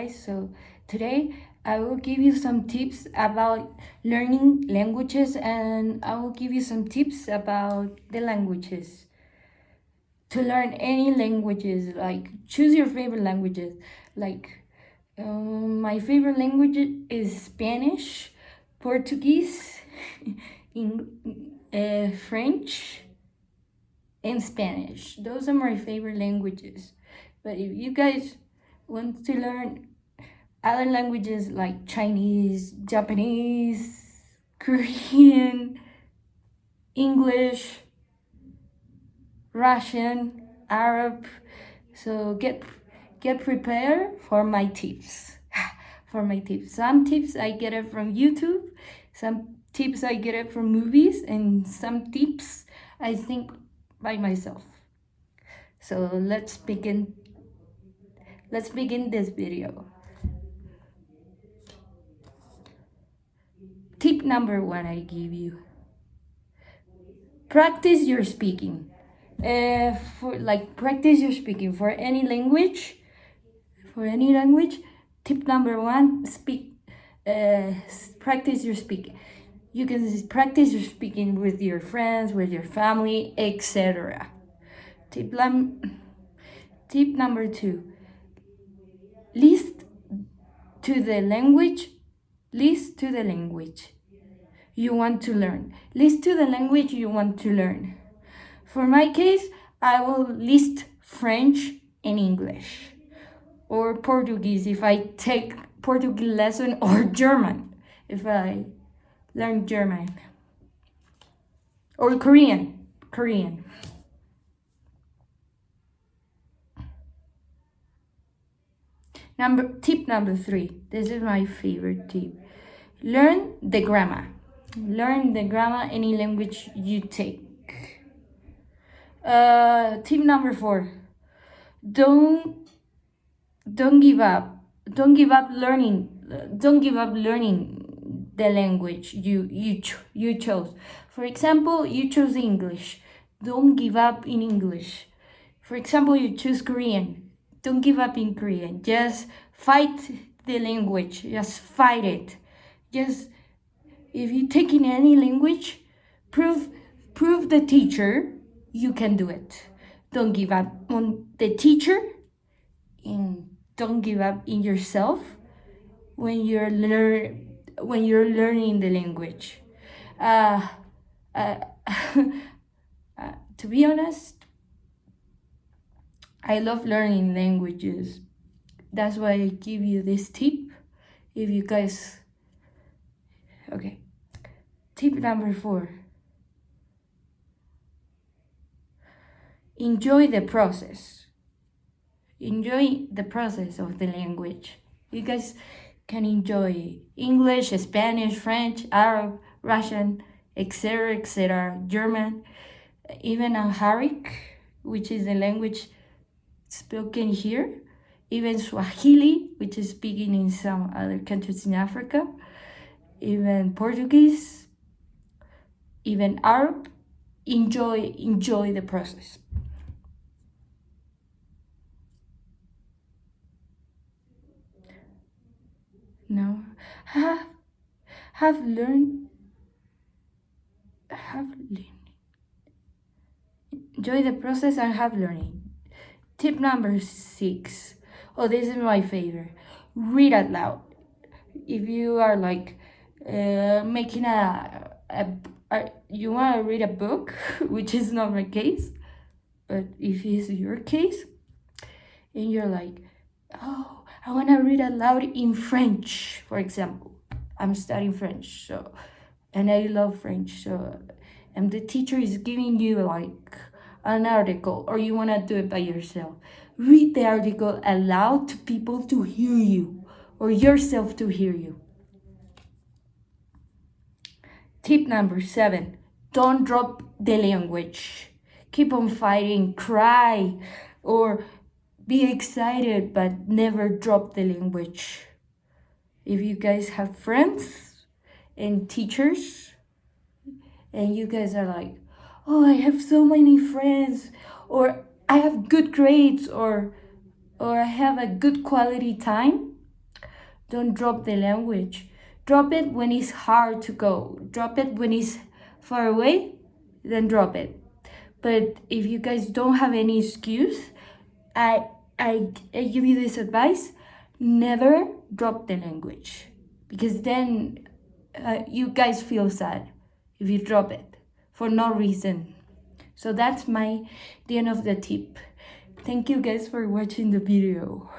guys. So today I will give you some tips about learning languages, and I will give you some tips about the languages. To learn any languages, like choose your favorite languages. Like my favorite language is Spanish, Portuguese, French, and Spanish. Those are my favorite languages. But if you guys want to learn other languages like Chinese, Japanese, Korean, English, Russian, Arab, so get prepared for my tips. For my tips. Some tips I get it from YouTube, some tips I get it from movies, and some tips I think by myself. So let's begin this video. Tip number 1 I give you. Practice your speaking. Practice your speaking for any language. For any language, tip number 1: practice your speaking. You can practice your speaking with your friends, with your family, etc. Tip number 2: list to the language you want to learn. List to the language you want to learn. For my case, I will list French and English, or Portuguese if I take Portuguese lesson, or German if I learn German, or Korean. Tip number 3. This is my favorite tip. Learn the grammar. Learn the grammar any language you take. Tip number 4. Don't give up. Don't give up learning the language you chose. For example, you chose English. Don't give up in English. For example, you choose Korean. Don't give up in Korean. Just fight the language. Just fight it. Just, if you take in any language, prove the teacher you can do it. Don't give up on the teacher, and don't give up in yourself when you're learning the language. To be honest, I love learning languages. That's why I give you this tip. If you guys, okay. Tip number 4. Enjoy the process. Enjoy the process of the language. You guys can enjoy English, Spanish, French, Arab, Russian, etc., German, even Amharic, which is the language spoken here, even Swahili, which is speaking in some other countries in Africa, even Portuguese, even Arab. Enjoy the process. No, have learned. Enjoy the process and have learning. Tip number 6. Oh, this is my favorite. Read out loud. If you are like making you want to read a book, which is not my case, but if it's your case, and you're like, oh, I want to read out loud in French, for example. I'm studying French, and I love French, and the teacher is giving you like an article, or you want to do it by yourself. Read the article aloud to people to hear you, or yourself to hear you. Tip number 7. Don't drop the language. Keep on fighting, cry, or be excited, but never drop the language. If you guys have friends and teachers, and you guys are like, oh, I have so many friends, or I have good grades, or I have a good quality time, Don't drop the language. Drop it when it's hard to go. Drop it when it's far away, then drop it. But if you guys don't have any excuse, I give you this advice: never drop the language, because then you guys feel sad if you drop it for no reason. So that's the end of the tip. Thank you guys for watching the video.